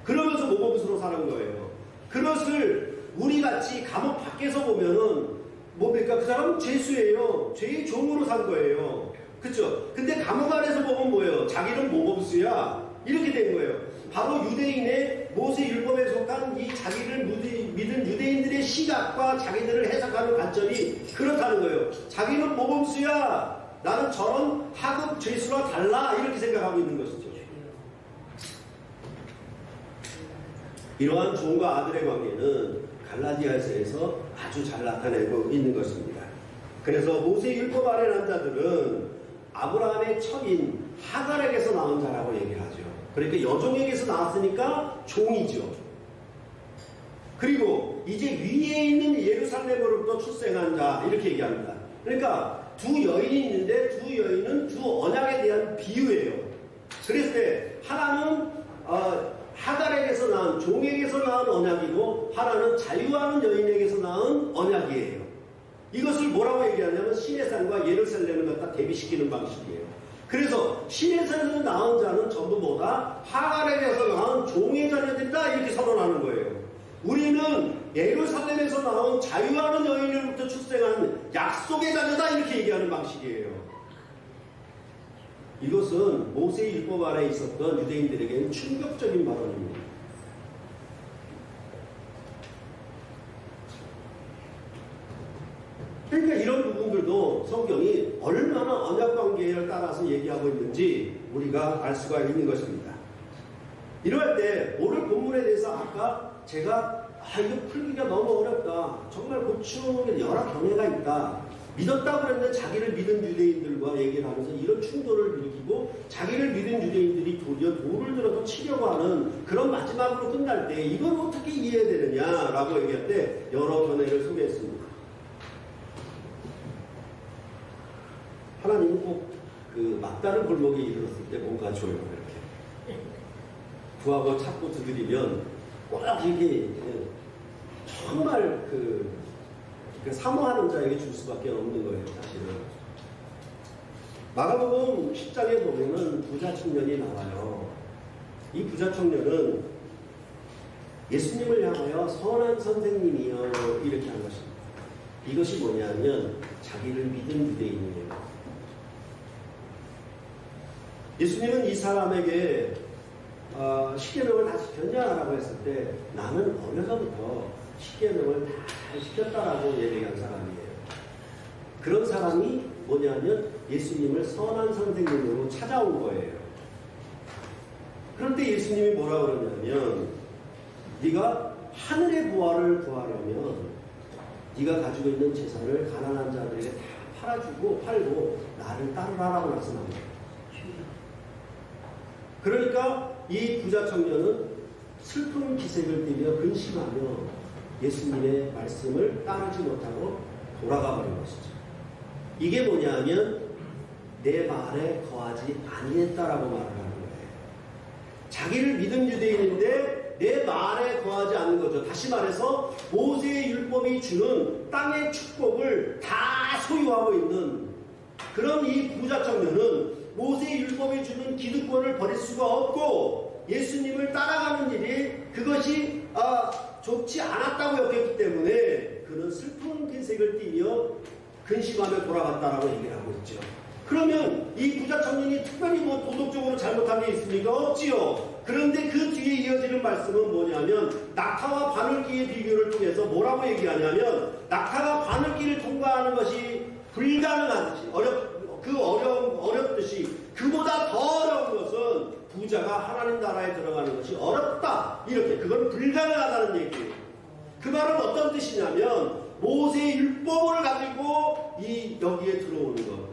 Speaker 1: 그러면서 모범수로 사는 거예요. 그것을 우리같이 감옥 밖에서 보면은 뭡니까? 그 사람은 죄수예요. 죄의 종으로 산 거예요. 그쵸? 근데 감옥 안에서 보면 뭐예요? 자기는 모범수야. 이렇게 된 거예요. 바로 유대인의 모세 율법에 속한 이 자기를 믿은 유대인들의 시각과 자기들을 해석하는 관점이 그렇다는 거예요. 자기는 모범수야. 나는 저런 하급 죄수와 달라. 이렇게 생각하고 있는 것이죠. 이러한 종과 아들의 관계는 갈라디아서에서 아주 잘 나타내고 있는 것입니다. 그래서 모세 율법 아래 난 자들은 아브라함의 처인 하갈에게서 나온 자라고 얘기를 하죠. 그러니까 여종에게서 나왔으니까 종이죠. 그리고 이제 위에 있는 예루살렘으로부터 출생한 자, 이렇게 얘기합니다. 그러니까 두 여인이 있는데 두 여인은 두 언약에 대한 비유예요. 그랬을 때 하나는 하갈에게서 낳은 종에게서 낳은 언약이고 하나는 자유하는 여인에게서 낳은 언약이에요. 이것을 뭐라고 얘기하냐면 신의 산과 예루살렘을 갖다 대비시키는 방식이에요. 그래서 신의 산에서 낳은 자는 전부 뭐다? 하갈에게서 낳은 종의 자녀들이다, 이렇게 선언하는 거예요. 우리는 예루살렘에서 나온 자유하는 여인으로부터 출생한 약속의 자녀다, 이렇게 얘기하는 방식이에요. 이것은 모세의 율법 아래 있었던 유대인들에게는 충격적인 발언입니다. 그러니까 이런 부분들도 성경이 얼마나 언약관계를 따라서 얘기하고 있는지 우리가 알 수가 있는 것입니다. 이럴 때 오늘 본문에 대해서 아까 제가 이거 풀기가 너무 어렵다, 정말 고충의 여러 견해가 있다, 믿었다고 그랬는데 자기를 믿은 유대인들과 얘기를 하면서 이런 충돌을 일으키고 자기를 믿은 유대인들이 도리어 돌을 들어서 치려고 하는 그런 마지막으로 끝날 때 이걸 어떻게 이해해야 되느냐라고 얘기할 때 여러 견해를 소개했습니다. 하나님은 꼭 그 막다른 골목에 이르렀을 때 뭔가 줘요. 이렇게 구하고 찾고 두드리면 꼭 이게 정말 그 사모하는 자에게 줄 수밖에 없는 거예요. 사실은 마가복음 10장에 보면은 부자 청년이 나와요. 이 부자 청년은 예수님을 향하여 선한 선생님이여 이렇게 한 것입니다. 이것이 뭐냐면 자기를 믿은 유대인이에요. 예수님은 이 사람에게 십계명을 다 지켰냐라고 했을 때 나는 어려서부터 십계명을 다 지켰다라고 얘기한 사람이에요. 그런 사람이 뭐냐면 예수님을 선한 선생님으로 찾아온 거예요. 그런데 예수님이 뭐라 그러냐면 네가 하늘의 부활을 구하려면 네가 가지고 있는 재산을 가난한 자들에게 다 팔고 나를 따르라라고 말씀합니다. 그러니까 이 부자 청년은 슬픈 기색을 띠며 근심하며 예수님의 말씀을 따르지 못하고 돌아가 버린 것이죠. 이게 뭐냐면 내 말에 거하지 아니했다라고 말을 하는 거예요. 자기를 믿은 유대인인데 내 말에 거하지 않는 거죠. 다시 말해서 모세의 율법이 주는 땅의 축복을 다 소유하고 있는 그런 이 부자 청년은 모세의 율법이 주는 기득권을 버릴 수가 없고 예수님을 따라가는 일이 그것이 좋지 않았다고 여겼기 때문에 그는 슬픈 기색을 띠며 근심하며 돌아갔다라고 얘기를 하고 있죠. 그러면 이 부자 청년이 특별히 뭐 도덕적으로 잘못한 게 있습니까? 없지요. 그런데 그 뒤에 이어지는 말씀은 뭐냐면 낙타와 바늘기의 비교를 통해서 뭐라고 얘기하냐면 낙타가 바늘기를 통과하는 것이 불가능하듯이 어렵듯이 그보다 더 어려운 것은 부자가 하나님 나라에 들어가는 것이 어렵다. 이렇게 그건 불가능하다는 얘기예요. 그 말은 어떤 뜻이냐면 모세의 율법을 가지고 여기에 들어오는 것,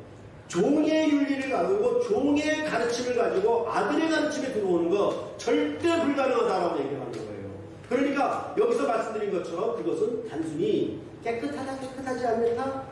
Speaker 1: 종의 윤리를 가지고 종의 가르침을 가지고 아들의 가르침에 들어오는 것 절대 불가능하다라고 얘기를 하는 거예요. 그러니까 여기서 말씀드린 것처럼 그것은 단순히 깨끗하다 깨끗하지 않다,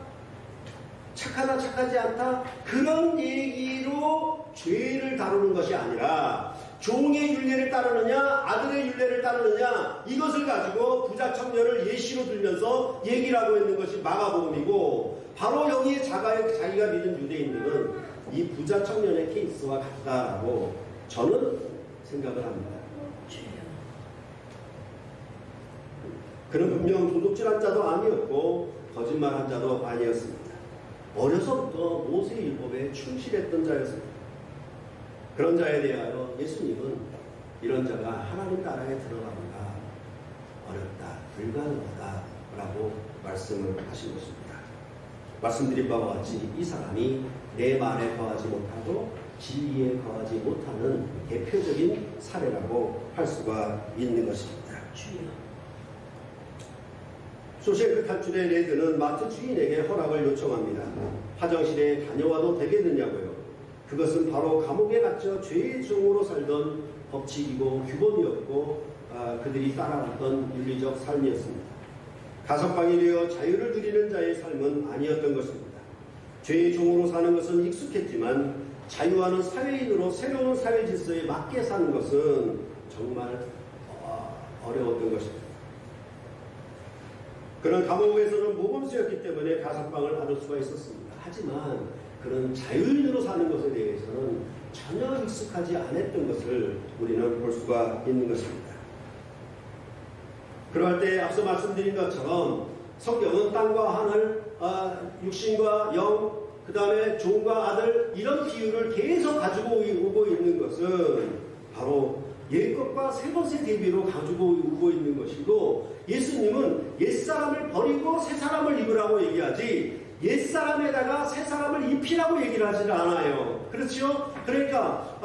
Speaker 1: 착하다 착하지 않다 그런 얘기로 죄를 다루는 것이 아니라 종의 윤례를 따르느냐 아들의 윤례를 따르느냐 이것을 가지고 부자 청년을 예시로 들면서 얘기를 하고 있는 것이 마가복음이고 바로 여기에 자기가 믿은 유대인들은 이 부자 청년의 케이스와 같다라고 저는 생각을 합니다. 그는 분명 도둑질한 자도 아니었고 거짓말한 자도 아니었습니다. 어려서부터 모세의 율법에 충실했던 자였습니다. 그런 자에 대하여 예수님은 이런 자가 하나님 나라에 들어가기가 어렵다, 불가능하다 라고 말씀을 하신 것입니다. 말씀드린 바와 같이 이 사람이 내 말에 거하지 못하고 진리에 거하지 못하는 대표적인 사례라고 할 수가 있는 것입니다. 소셜 탈출의 레드는 마트 주인에게 허락을 요청합니다. 화장실에 다녀와도 되겠느냐고요. 그것은 바로 감옥에 갇혀 죄의 종으로 살던 법칙이고 규범이었고 그들이 따라왔던 윤리적 삶이었습니다. 가석방이 되어 자유를 누리는 자의 삶은 아니었던 것입니다. 죄의 종으로 사는 것은 익숙했지만 자유하는 사회인으로 새로운 사회 질서에 맞게 사는 것은 정말 어려웠던 것입니다. 그런 감옥에서는 모범수였기 때문에 가석방을 받을 수가 있었습니다. 하지만 그런 자유인으로 사는 것에 대해서는 전혀 익숙하지 않았던 것을 우리는 볼 수가 있는 것입니다. 그럴 때 앞서 말씀드린 것처럼 성경은 땅과 하늘, 육신과 영, 그 다음에 종과 아들 이런 비유를 계속 가지고 오고 있는 것은 바로 옛것과 새것의 대비로 가지고 오고 있는 것이고 예수님은 옛사람을 버리고 새사람을 입으라고 얘기하지 옛사람에다가 새사람을 입히라고 얘기를 하지는 않아요. 그렇죠? 그러니까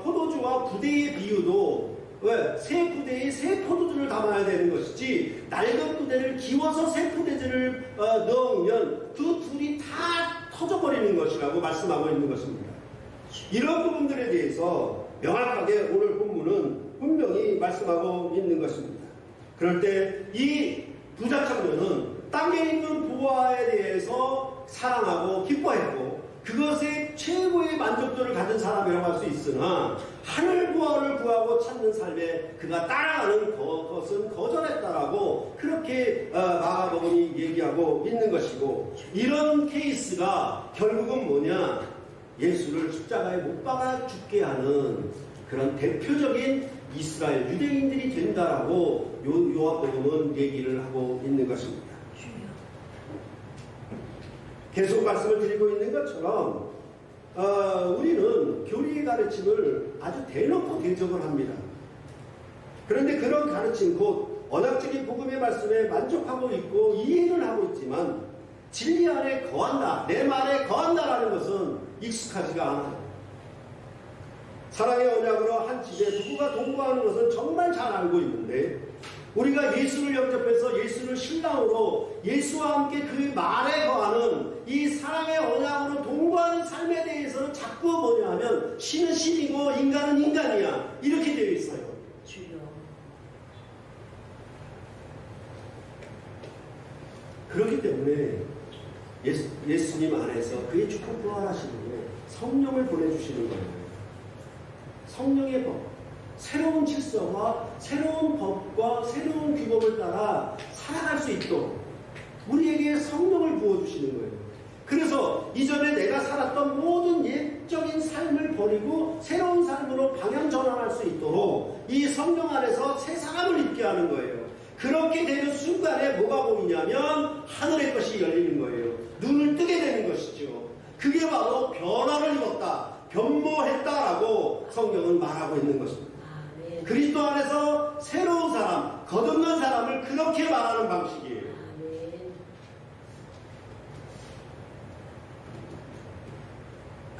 Speaker 1: 포도주와 부대의 비유도 왜? 새 부대에 새 포도주를 담아야 되는 것이지 낡은 부대를 기워서 새 포도주를 넣으면 그 둘이 다 터져버리는 버리는 것이라고 말씀하고 있는 것입니다. 이런 부분들에 대해서 명확하게 오늘 본문은 분명히 말씀하고 있는 것입니다. 그럴 때 이 부자 청년은 땅에 있는 부와에 대해서 사랑하고 기뻐했고 그것에 최고의 만족도를 가진 사람이라고 할 수 있으나 하늘 부와를 구하고 찾는 삶에 그가 따라가는 것은 거절했다라고 그렇게 마가복음이 얘기하고 있는 것이고 이런 케이스가 결국은 뭐냐 예수를 십자가에 못 박아 죽게 하는 그런 대표적인 이스라엘 유대인들이 된다라고 요한복음은 얘기를 하고 있는 것입니다. 계속 말씀을 드리고 있는 것처럼 우리는 교리의 가르침을 아주 대놓고 대적을 합니다. 그런데 그런 가르침 곧 언약적인 복음의 말씀에 만족하고 있고 이해를 하고 있지만 진리 안에 거한다, 내 말에 거한다라는 것은 익숙하지가 않아요. 사랑의 언약으로 한 집에 누구가 동거하는 것은 정말 잘 알고 있는데 우리가 예수를 영접해서 예수를 신랑으로 예수와 함께 그 말에 거하는 이 사랑의 언약으로 동거하는 삶에 대해서는 자꾸 뭐냐 하면 신은 신이고 인간은 인간이야 이렇게 되어 있어요. 그렇기 때문에 예수님 안에서 그의 축복 부활하시는 성령을 보내주시는 거예요. 성령의 법, 새로운 질서와 새로운 법과 새로운 규범을 따라 살아갈 수 있도록 우리에게 성령을 부어주시는 거예요. 그래서 이전에 내가 살았던 모든 옛적인 삶을 버리고 새로운 삶으로 방향 전환할 수 있도록 이 성령 안에서 새 사람을 입게 하는 거예요. 그렇게 되는 순간에 뭐가 보이냐면 하늘의 것이 열리는 거예요. 눈을 뜨게 되는 것이죠. 그게 바로 변화를 입었다, 변모했다라고 성경은 말하고 있는 것입니다. 그리스도 안에서 새로운 사람, 거듭난 사람을 그렇게 말하는 방식이에요.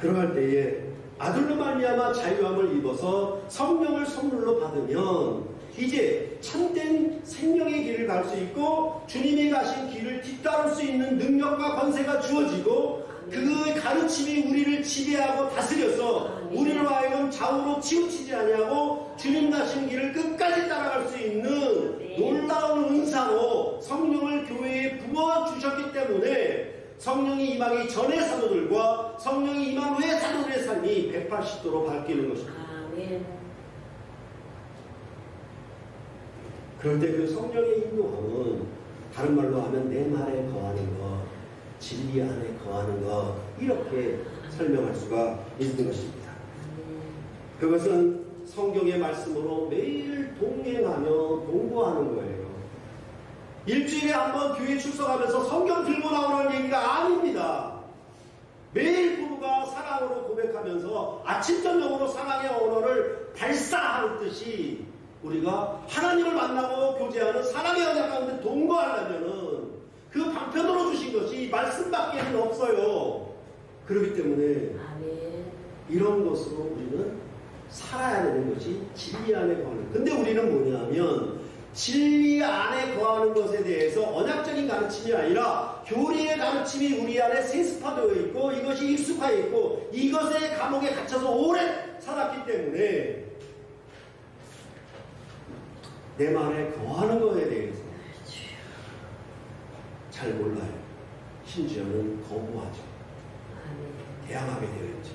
Speaker 1: 그러할 때에 아들로 말미암아 자유함을 입어서 성령을 선물로 받으면 이제 참된 생명의 길을 갈 수 있고 주님이 가신 길을 뒤따를 수 있는 능력과 권세가 주어지고 그 가르침이 우리를 지배하고 다스려서 우리를 하여금 좌우로 치우치지 아니하고 주님 가신 길을 끝까지 따라갈 수 있는 놀라운 은사로 성령을 교회에 부어주셨기 때문에 성령이 임하기 전의 사도들과 성령이 임한 후의 사도들의 삶이 180도로 바뀌는 것입니다. 그럴 때 그 성령의 인도함은 다른 말로 하면 내 말에 거하는 것, 진리 안에 거하는 것 이렇게 설명할 수가 있는 것입니다. 그것은 성경의 말씀으로 매일 동행하며 동거하는 거예요. 일주일에 한 번 교회 출석하면서 성경 들고 나오는 얘기가 아닙니다. 매일 부부가 사랑으로 고백하면서 아침 저녁으로 사랑의 언어를 발사하듯이 우리가 하나님을 만나고 교제하는 사랑의 언약 가운데 동거하려면은 그 방편으로 주신 것이 말씀밖에는 없어요. 그렇기 때문에 이런 것으로 우리는 살아야 되는 것이 진리 안에 거하는. 근데 우리는 뭐냐면 진리 안에 거하는 것에 대해서 언약적인 가르침이 아니라 교리의 가르침이 우리 안에 세습화되어 있고 이것이 익숙하여 있고 이것의 감옥에 갇혀서 오래 살았기 때문에 내 말에 거하는 것에 대해서 잘 몰라요. 심지어는 거부하죠. 대항하게 되어 있죠.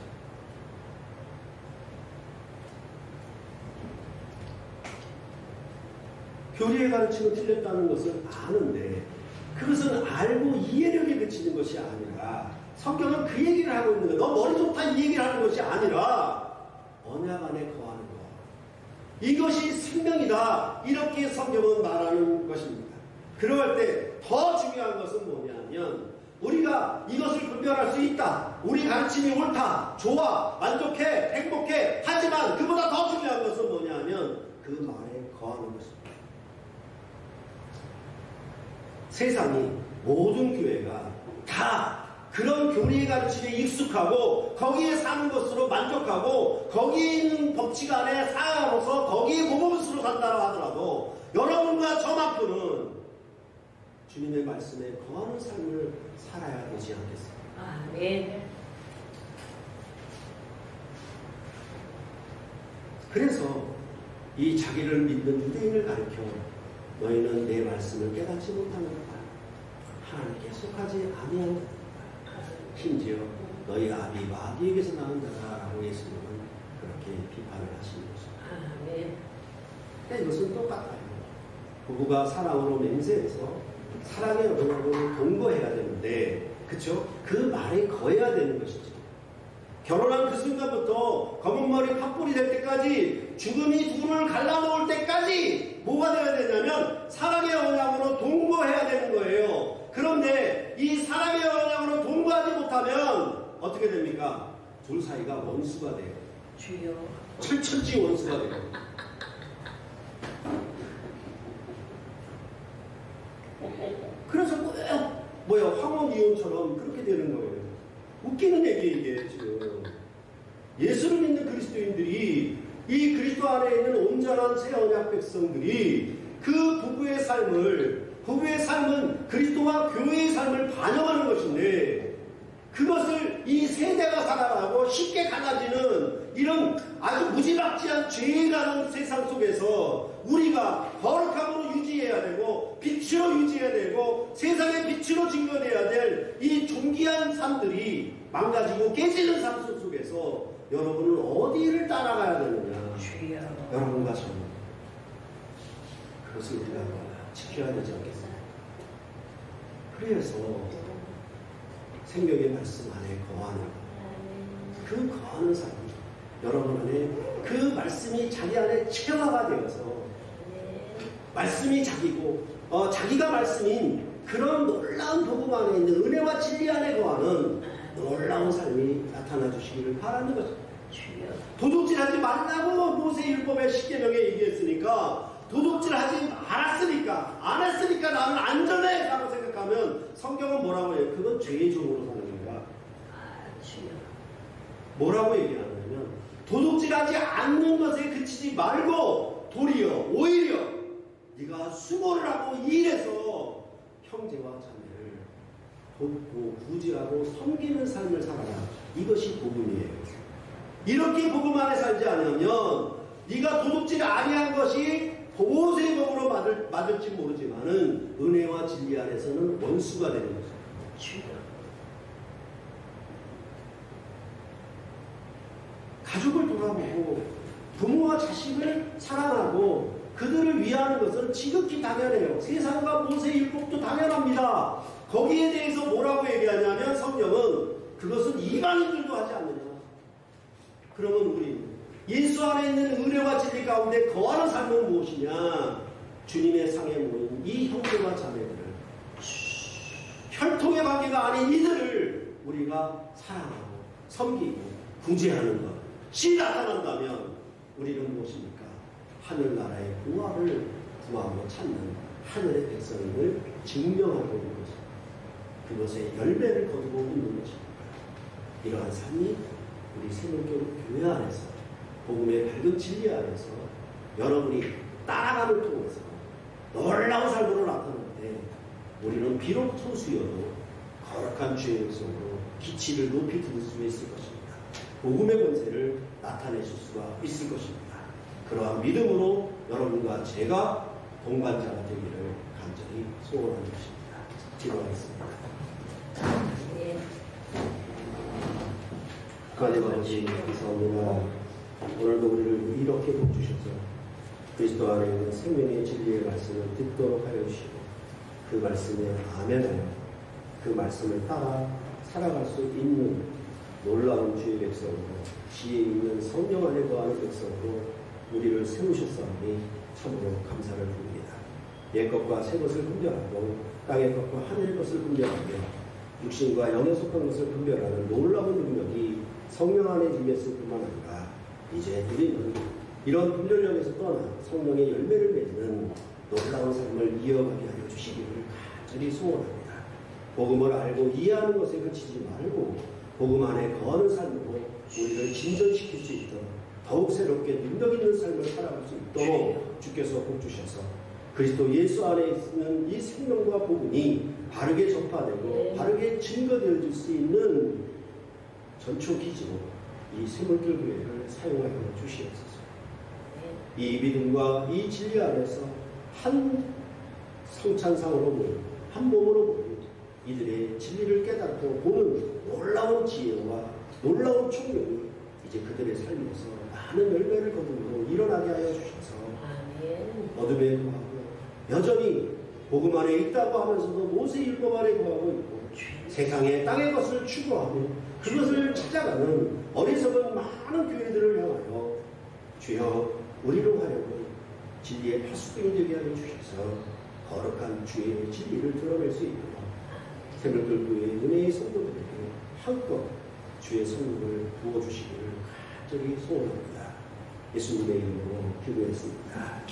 Speaker 1: 교리의 가르침은 틀렸다는 것을 아는데 그것은 알고 이해력에 그치는 것이 아니라 성경은 그 얘기를 하고 있는 거예요. 너 머리 좋다 이 얘기를 하는 것이 아니라 언약 안에 거하는 것. 이것이 생명이다. 이렇게 성경은 말하는 것입니다. 그럴 때 더 중요한 것은 뭐냐면 우리가 이것을 분별할 수 있다. 우리 가르침이 옳다. 좋아. 만족해. 행복해. 하지만 그보다 더 중요한 것은 뭐냐면 그 말에 거하는 것입니다. 세상이 모든 교회가 다 그런 교리의 가르침에 익숙하고 거기에 사는 것으로 만족하고 거기에 있는 법칙 안에 살아가면서 거기에 모범수로 산다고 하더라도 여러분과 저만큼은 주님의 말씀에 거하는 삶을 살아야 되지 않겠습니까? 그래서 이 자기를 믿는 유대인을 가르쳐 너희는 내 말씀을 깨닫지 못하는가, 하나님께 속하지 아니하는 자다. 심지어 너희 아비 마귀에게서 나온 자다라고 예수님은 그렇게 비판을 하시는 것입니다. 근데 이것은 똑같아요. 부부가 사랑으로 맹세해서 사랑의 언약을 동거해야 되는데, 그쵸? 그 말에 거해야 되는 것이죠. 결혼한 그 순간부터 검은 머리 팥불이 될 때까지, 죽음이 두 분을 갈라놓을 때까지 뭐가 되어야 되냐면 사랑의 언약으로 동거해야 되는 거예요. 그런데 이 사랑의 언약으로 동거하지 못하면 어떻게 됩니까? 둘 사이가 원수가 돼요.
Speaker 2: 주여.
Speaker 1: 철천지 원수가 돼요. 그래서 황혼이혼처럼 그렇게 되는 거예요. 웃기는 얘기예요, 이게 지금. 예수를 믿는 그리스도인들이, 이 그리스도 안에 있는 온전한 새 언약 백성들이 그 부부의 삶은 그리스도와 교회의 삶을 반영하는 것인데, 그것을 이 세대가 살아가고 쉽게 갈라지는 이런 아주 무지막지한 죄에 가는 세상 속에서 우리가 거룩함으로 유지해야 되고 빛으로 유지해야 되고 세상의 빛으로 증거해야 될 이 존귀한 삶들이 망가지고 깨지는 삶 속에서 여러분은 어디를 따라가야 되느냐?
Speaker 2: 주여.
Speaker 1: 여러분과 저는 그것을 우리가 지켜야 되지 않겠습니까? 그래서 생명의 말씀 안에 거하는 그 거하는 삶, 여러분 안에 그 말씀이 자기 안에 체화가 되어서 말씀이 자기고 자기가 말씀인 그런 놀라운 복음 안에 있는 은혜와 진리 안에 거하는 놀라운 삶이 나타나 주시기를 바라는 것입니다. 도둑질하지 말라고 모세율법의 10계명에 얘기했으니까, 도둑질하지 않았으니까, 안 했으니까 나는 안전해 라고 생각하면 성경은 뭐라고 해요? 그건 죄의 종으로 사는 거야. 뭐라고 얘기하냐면 도둑질하지 않는 것에 그치지 말고 오히려 네가 수고를 하고 일해서 형제와 자매를 돕고 구제하고 섬기는 삶을 살아라. 이것이 복음이에요. 이렇게 복음 안에 살지 않으면 네가 도둑질 아니한 것이 보호세의 법으로 맞을지 모르지만은 은혜와 진리 안에서는 원수가 되는 것입니다. 가족을 돌아보고 부모와 자식을 사랑하고 그들을 위하는 것은 지극히 당연해요. 세상과 모세의 율법도 당연합니다. 거기에 대해서 뭐라고 얘기하냐면 성경은 그것은 이방인들도 하지 않느냐. 그러면 우리 예수 안에 있는 은혜와 진리 가운데 거하는 삶은 무엇이냐? 주님의 상에 모인 이 형제와 자매들을, 혈통의 관계가 아닌 이들을 우리가 사랑하고 섬기고 구제하는 것이 나타난다면 우리는 무엇입니까? 하늘나라의 부활을 구하고 찾는 하늘의 백성임을 증명하고 있는 것입니다. 그것의 열매를 거두고 있는 것입니다. 이러한 삶이 우리 새물교 교회 안에서 복음의 밝은 진리 안에서 여러분이 따라가는 통해서 놀라운 삶으로 나타나는데, 우리는 비록 소수여도 거룩한 주의 백성으로 기치를 높이 들 수 있을 것입니다. 복음의 권세를 나타내실 수가 있을 것입니다. 그러한 믿음으로 여러분과 제가 동반자가 되기를 간절히 소원하는 것입니다. 기도하겠습니다. 하나님 아버지, 감사합니다. 오늘도 우리를 이렇게 복주셔서 그리스도 안에 있는 생명의 진리의 말씀을 듣도록 하여 주시고, 그 말씀에 아멘하여 그 말씀을 따라 살아갈 수 있는 놀라운 주의 백성으로, 지혜 있는 성령 안에 거하는 백성으로 우리를 세우셨사오니 참으로 감사를 드립니다. 옛 것과 새 것을 분별하고 땅의 것과 하늘의 것을 분별하며 육신과 영에 속한 것을 분별하는 놀라운 능력이 성령 안에 임했을 뿐만 아니라 이제 우리는 이런 분별력에서 떠나 성령의 열매를 맺는 놀라운 삶을 이어가게 하여 주시기를 간절히 소원합니다. 복음을 알고 이해하는 것에 그치지 말고 복음 안에 거하는 삶으로 우리를 진전시킬 수 있도록 더욱 새롭게 능력 있는 삶을 살아갈 수 있도록 주께서 복주셔서 그리스도 예수 안에 있는 이 생명과 복음이 바르게 전파되고 바르게 증거되어질 수 있는 전초기지로 이 새물교 교회를 사용하여 주시옵소서. 이 믿음과 이 진리 안에서 한 성찬상으로 모인 한 몸으로 모인 이들의 진리를 깨닫고 보는 놀라운 지혜와 놀라운 총력이 이제 그들의 삶에서 많은 열매를 거두고 일어나게 하여 주셔서 어둠에 거하고 여전히 복음 안에 있다고 하면서도 모세 율법 안에 거하고 있고 세상의 땅의 것을 추구하고 그것을 찾아가는 어리석은 많은 교회들을 향하여 주여 우리로 하여금 진리의 파수꾼이 되게 하여 주셔서 거룩한 주의 진리를 드러낼 수 있도록 새벽들교회 은혜의 성도들에게 한껏 주의 성령을 부어주시기를 간절히 소원합니다. 예수님의 이름으로 기도했습니다.